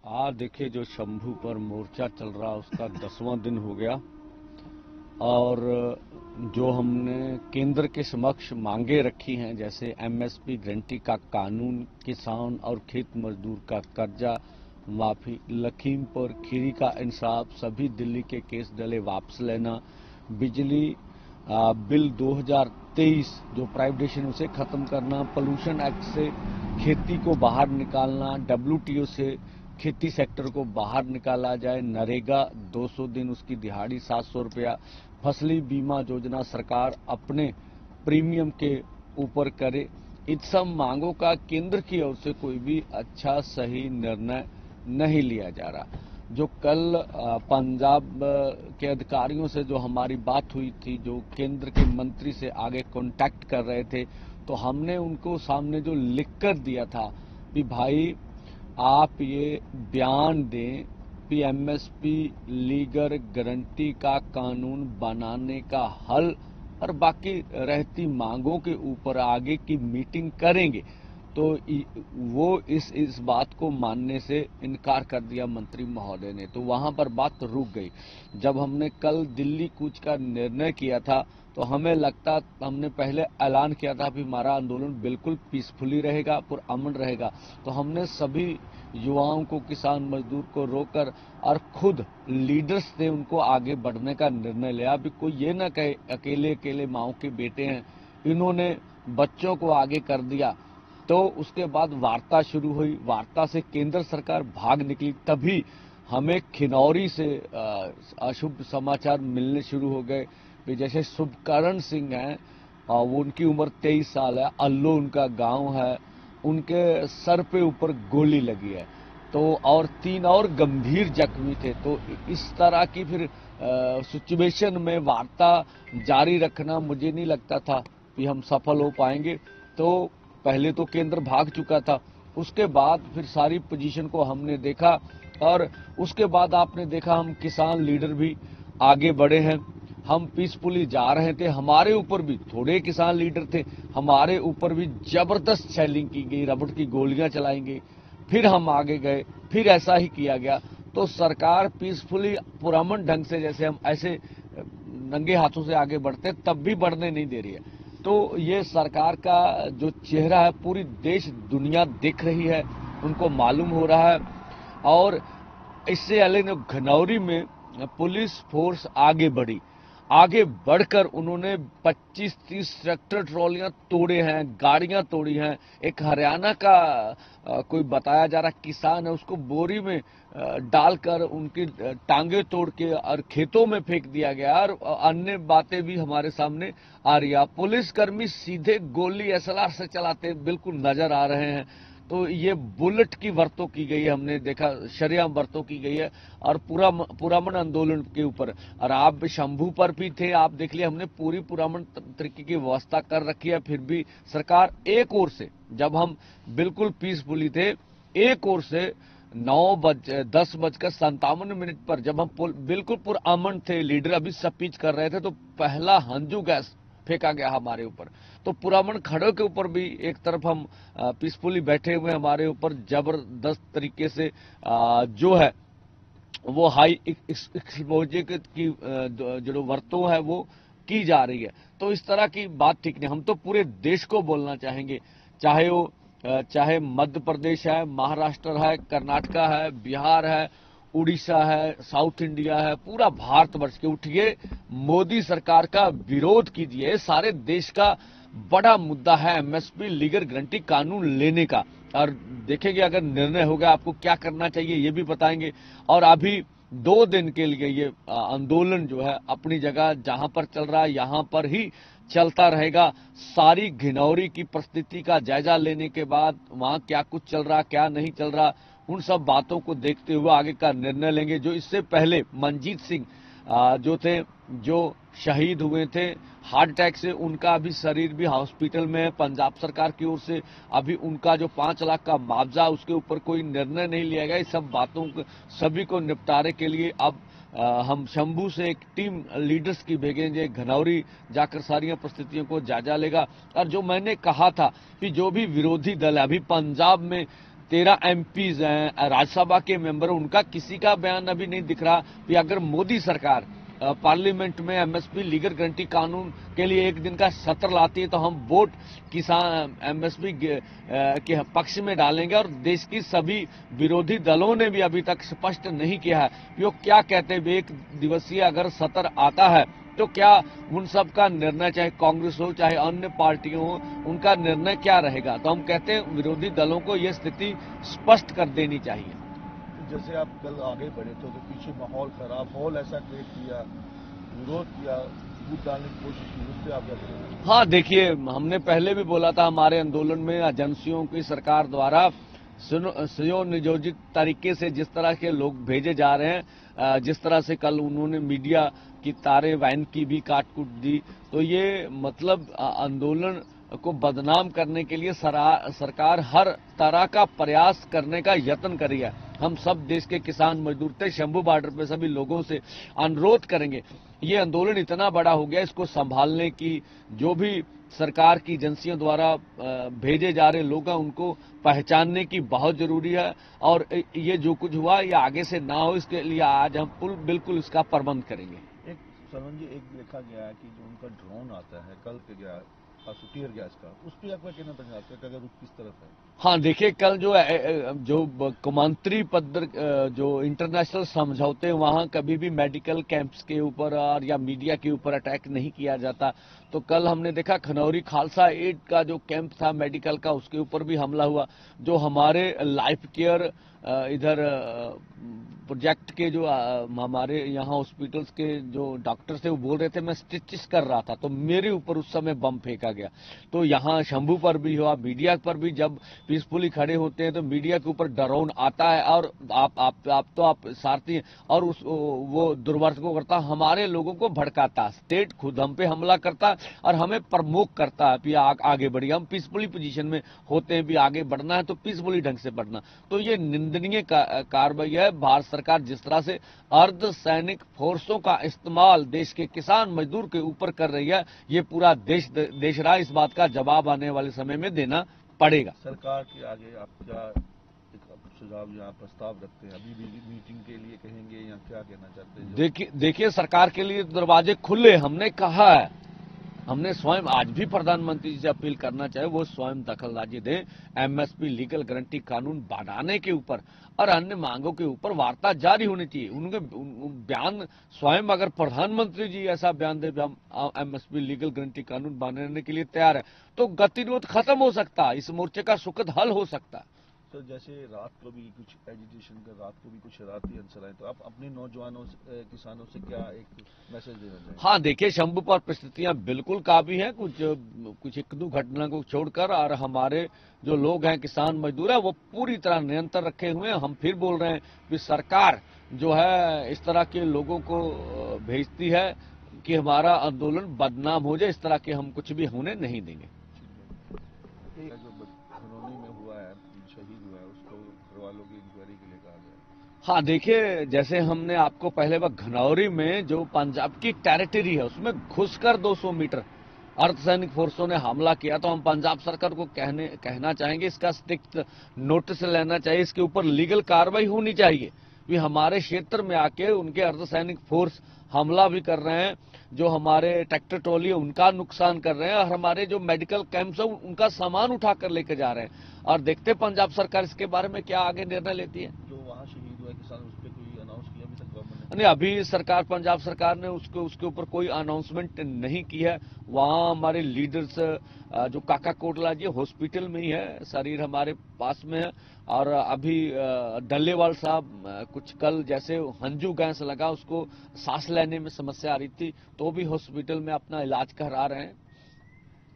देखिए, जो शंभू पर मोर्चा चल रहा उसका 10वां दिन हो गया और जो हमने केंद्र के समक्ष मांगे रखी हैं, जैसे एमएसपी गारंटी का कानून, किसान और खेत मजदूर का कर्जा माफी, लखीमपुर खीरी का इंसाफ, सभी दिल्ली के केस डले वापस लेना, बिजली बिल 2023 जो प्राइवेटाइजेशन उसे खत्म करना, पोल्यूशन एक्ट से खेती को बाहर निकालना, डब्ल्यूटीओ से खेती सेक्टर को बाहर निकाला जाए, नरेगा 200 दिन उसकी दिहाड़ी 700 रुपया, फसली बीमा योजना सरकार अपने प्रीमियम के ऊपर करे। इन सब मांगों का केंद्र की ओर से कोई भी अच्छा सही निर्णय नहीं लिया जा रहा। जो कल पंजाब के अधिकारियों से जो हमारी बात हुई थी, जो केंद्र के मंत्री से आगे कांटेक्ट कर रहे थे, तो हमने उनको सामने जो लिख कर दिया था कि भाई आप ये बयान दें कि एमएसपी लीगर गारंटी का कानून बनाने का हल और बाकी रहती मांगों के ऊपर आगे की मीटिंग करेंगे। तो वो इस बात को मानने से इनकार कर दिया मंत्री महोदय ने, तो वहां पर बात रुक गई। जब हमने कल दिल्ली कूच का निर्णय किया था तो हमें लगता, हमने पहले ऐलान किया था कि हमारा आंदोलन बिल्कुल पीसफुली रहेगा, पुरअमन रहेगा। तो हमने सभी युवाओं को, किसान मजदूर को रोकर और खुद लीडर्स थे उनको आगे बढ़ने का निर्णय लिया। अभी कोई ये ना कहे अकेले अकेले माओ के बेटे हैं, इन्होंने बच्चों को आगे कर दिया। तो उसके बाद वार्ता शुरू हुई, वार्ता से केंद्र सरकार भाग निकली। तभी हमें खिनौरी से अशुभ समाचार मिलने शुरू हो गए। जैसे शुभकरण सिंह हैं, वो उनकी उम्र 23 साल है, अल्लो उनका गांव है, उनके सर पे ऊपर गोली लगी है। तो और 3 और गंभीर जख्मी थे। तो इस तरह की फिर सिचुएशन में वार्ता जारी रखना मुझे नहीं लगता था कि हम सफल हो पाएंगे। तो पहले तो केंद्र भाग चुका था, उसके बाद फिर सारी पोजीशन को हमने देखा और उसके बाद आपने देखा हम किसान लीडर भी आगे बढ़े हैं। हम पीसफुली जा रहे थे, हमारे ऊपर भी थोड़े किसान लीडर थे, हमारे ऊपर भी जबरदस्त शेलिंग की गई, रबड़ की गोलियां चलाई गई। फिर हम आगे गए, फिर ऐसा ही किया गया। तो सरकार पीसफुली पुरअमन ढंग से, जैसे हम ऐसे नंगे हाथों से आगे बढ़ते तब भी बढ़ने नहीं दे रही है। तो ये सरकार का जो चेहरा है पूरी देश दुनिया देख रही है, उनको मालूम हो रहा है। और इससे अलग घनौरी में पुलिस फोर्स आगे बढ़ी, आगे बढ़कर उन्होंने 25-30 ट्रैक्टर ट्रॉलियां तोड़े हैं, गाड़ियां तोड़ी हैं। एक हरियाणा का कोई बताया जा रहा किसान है, उसको बोरी में डालकर उनकी टांगे तोड़ के और खेतों में फेंक दिया गया। और अन्य बातें भी हमारे सामने आ रही है। पुलिसकर्मी सीधे गोली एसएलआर से चलाते बिल्कुल नजर आ रहे हैं। तो ये बुलेट की वर्तों की गई है, हमने देखा शरेआम वर्तों की गई है और पुरअमन आंदोलन के ऊपर। और आप शंभू पर भी थे, आप देख लिया, हमने पूरी पुरअमन तरीके की व्यवस्था कर रखी है। फिर भी सरकार एक ओर से, जब हम बिल्कुल पीसफुली थे, एक ओर से 10:57 पर जब हम बिल्कुल पुरअमन थे, लीडर अभी स्पीच कर रहे थे, तो पहला हंजू गैस फेंका गया हमारे ऊपर। तो पुरअमन खड़े के ऊपर भी एक तरफ हम पीसफुली बैठे हुए, हमारे ऊपर जबरदस्त तरीके से जो है वो हाई एक्सपोजर की जो वर्तों है वो की जा रही है। तो इस तरह की बात ठीक नहीं। हम तो पूरे देश को बोलना चाहेंगे, चाहे मध्य प्रदेश है, महाराष्ट्र है, कर्नाटका है, बिहार है, उड़ीसा है, साउथ इंडिया है, पूरा भारतवर्ष के उठिए, मोदी सरकार का विरोध कीजिए। सारे देश का बड़ा मुद्दा है एमएसपी लीगर गारंटी कानून लेने का। और देखेंगे अगर निर्णय होगा आपको क्या करना चाहिए ये भी बताएंगे। और अभी 2 दिन के लिए ये आंदोलन जो है अपनी जगह जहां पर चल रहा है यहां पर ही चलता रहेगा। सारी घिनौरी की परिस्थिति का जायजा लेने के बाद वहां क्या कुछ चल रहा, क्या नहीं चल रहा, उन सब बातों को देखते हुए आगे का निर्णय लेंगे। जो इससे पहले मनजीत सिंह जो थे, जो शहीद हुए थे हार्ट अटैक से, उनका अभी शरीर भी हॉस्पिटल में है। पंजाब सरकार की ओर से अभी उनका जो 5 लाख का मुआवजा, उसके ऊपर कोई निर्णय नहीं लिया गया। इस सब बातों को सभी को निपटारे के लिए अब हम शंभू से एक टीम लीडर्स की भेजेंगे, घनौरी जाकर सारी परिस्थितियों को जायजा लेगा। और जो मैंने कहा था कि जो भी विरोधी दल है, अभी पंजाब में 13 एमपीज हैं, राज्यसभा के मेंबर, उनका किसी का बयान अभी नहीं दिख रहा कि अगर मोदी सरकार पार्लियामेंट में एमएसपी लीगल गारंटी कानून के लिए एक दिन का सत्र लाती है तो हम वोट किसान एमएसपी के पक्ष में डालेंगे। और देश की सभी विरोधी दलों ने भी अभी तक स्पष्ट नहीं किया है कि वो क्या कहते हैं। एक दिवसीय अगर सत्र आता है तो क्या उन सब का निर्णय, चाहे कांग्रेस हो चाहे अन्य पार्टियों हो, उनका निर्णय क्या रहेगा। तो हम कहते हैं विरोधी दलों को यह स्थिति स्पष्ट कर देनी चाहिए। जैसे आप कल आगे बढ़े तो पीछे माहौल खराब, माहौल ऐसा क्रिएट किया, विरोध किया, वोट डालने की कोशिश की, उससे आप क्या करेंगे? हाँ, देखिए, हमने पहले भी बोला था हमारे आंदोलन में एजेंसियों की सरकार द्वारा सुनियोजित तरीके से जिस तरह के लोग भेजे जा रहे हैं, जिस तरह से कल उन्होंने मीडिया की तारे वैन की भी काट कूट दी, तो ये मतलब आंदोलन को बदनाम करने के लिए सरकार हर तरह का प्रयास करने का यत्न करी है। हम सब देश के किसान मजदूर थे, शंभू बॉर्डर पे सभी लोगों से अनुरोध करेंगे, ये आंदोलन इतना बड़ा हो गया, इसको संभालने की जो भी सरकार की एजेंसियों द्वारा भेजे जा रहे लोग हैं उनको पहचानने की बहुत जरूरी है। और ये जो कुछ हुआ ये आगे से ना हो, इसके लिए आज हम बिल्कुल इसका प्रबंध करेंगे। एक सरवन जी, एक देखा गया है कि जो उनका ड्रोन आता है, कल के गया टीयर गैस का, उस पर आपका कहना था कि अगर किस तरफ है? हाँ, देखिए, कल जो कौमांतरी पद जो इंटरनेशनल समझौते, वहां कभी भी मेडिकल कैंप्स के ऊपर और या मीडिया के ऊपर अटैक नहीं किया जाता। तो कल हमने देखा खनौरी खालसा एड का जो कैंप था मेडिकल का, उसके ऊपर भी हमला हुआ। जो हमारे लाइफ केयर इधर प्रोजेक्ट के जो हमारे यहाँ हॉस्पिटल्स के जो डॉक्टर थे वो बोल रहे थे मैं स्टिचेस कर रहा था, तो मेरे ऊपर उस समय बम फेंका गया। तो यहाँ शंभू पर भी हुआ, मीडिया पर भी जब पीसफुली खड़े होते हैं तो मीडिया के ऊपर ड्रोन आता है और आप सारथी हैं, और वो दुर्वर्त को करता, हमारे लोगों को भड़काता, स्टेट खुद हम पे हमला करता और हमें प्रमोक करता है कि आगे बढ़िए। हम पीसफुली पोजीशन में होते हैं, भी आगे बढ़ना है तो पीसफुली ढंग से बढ़ना। तो ये निंदनीय कार्रवाई है। भारत सरकार जिस तरह से अर्धसैनिक फोर्सों का इस्तेमाल देश के किसान मजदूर के ऊपर कर रही है, ये पूरा देश रहा, इस बात का जवाब आने वाले समय में देना पड़ेगा। सरकार के आगे आप क्या सुझाव या प्रस्ताव रखते हैं? अभी भी मीटिंग के लिए कहेंगे या क्या कहना चाहते हैं? देखिए, सरकार के लिए दरवाजे खुले, हमने कहा है, हमने स्वयं आज भी प्रधानमंत्री जी से अपील करना चाहे वो स्वयं दखलंदाजी दें, एमएसपी लीगल गारंटी कानून बनाने के ऊपर और अन्य मांगों के ऊपर वार्ता जारी होनी चाहिए। उनके बयान स्वयं अगर प्रधानमंत्री जी ऐसा बयान दे हम एमएसपी लीगल गारंटी कानून बनाने के लिए तैयार है तो गतिरोध खत्म हो सकता है, इस मोर्चे का सुखद हल हो सकता है। तो जैसे रात को भी कुछ एजिटेशन का, रात को भी कुछ शरारती अंसर आए, तो आप अपने नौजवानों किसानों से क्या एक मैसेज देना चाहिए? हाँ, देखिए, शंभू पर परिस्थितियां बिल्कुल काबी हैं, कुछ एक दो घटना को छोड़कर, और हमारे जो लोग हैं किसान मजदूर है वो पूरी तरह नियंत्रण रखे हुए हैं। हम फिर बोल रहे हैं कि सरकार जो है इस तरह के लोगों को भेजती है कि हमारा आंदोलन बदनाम हो जाए, इस तरह के हम कुछ भी होने नहीं देंगे। जो खनौनी में हुआ है, शहीद हुआ है, उसको घर वालों की इंक्वायरी के लिए कहा गया। हाँ, देखिए, जैसे हमने आपको पहले वक्त घनौरी में जो पंजाब की टेरिटरी है उसमें घुसकर 200 मीटर अर्धसैनिक फोर्सों ने हमला किया, तो हम पंजाब सरकार को कहना चाहेंगे इसका स्ट्रिक्ट नोटिस लेना चाहिए, इसके ऊपर लीगल कार्रवाई होनी चाहिए। भी हमारे क्षेत्र में आके उनके अर्धसैनिक फोर्स हमला भी कर रहे हैं, जो हमारे ट्रैक्टर ट्रॉली है उनका नुकसान कर रहे हैं, और हमारे जो मेडिकल कैंप्स है उनका सामान उठा कर लेके जा रहे हैं। और देखते पंजाब सरकार इसके बारे में क्या आगे निर्णय लेती है। जो वहाँ शहीद हुआ किसान, उस पर कोई अनाउंस किया अभी तक गवर्नमेंट ने? नहीं, अभी सरकार पंजाब सरकार ने उसके ऊपर कोई अनाउंसमेंट नहीं की है। वहाँ हमारे लीडर्स जो काका कोटला जी हॉस्पिटल में ही है, शरीर हमारे पास में है, और अभी डल्लेवाल साहब कुछ कल जैसे हंजू गैस लगा, उसको सांस लेने में समस्या आ रही थी, तो भी हॉस्पिटल में अपना इलाज करा रहे हैं।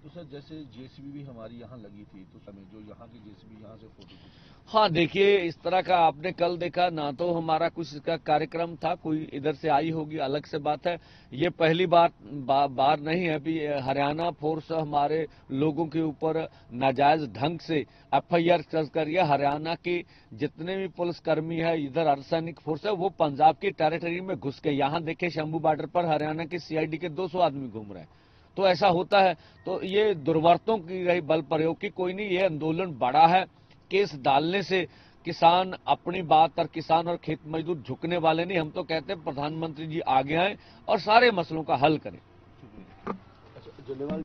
तो सर, जैसे जेसीबी भी हमारी यहाँ लगी थी, तो हमें जो यहाँ की जेसीबी यहाँ से फोटो खींची। हाँ, देखिए, इस तरह का आपने कल देखा ना, तो हमारा कुछ इसका कार्यक्रम था, कोई इधर से आई होगी अलग से बात है। ये पहली बार नहीं है। अभी हरियाणा फोर्स हमारे लोगों के ऊपर नाजायज ढंग से एफआईआर दर्ज कर रही है। हरियाणा के जितने भी पुलिसकर्मी है, इधर अर्धसैनिक फोर्स है, वो पंजाब की टेरिटरी में घुस के, यहाँ देखे शंभू बॉर्डर पर हरियाणा की सीआईडी के 200 आदमी घूम रहे हैं। तो ऐसा होता है, तो ये दुर्वरतों की रही बल प्रयोग की, कोई नहीं, ये आंदोलन बड़ा है, केस डालने से किसान अपनी बात और किसान और खेत मजदूर झुकने वाले नहीं। हम तो कहते हैं प्रधानमंत्री जी आगे आए और सारे मसलों का हल करें। अच्छा, जलेवाल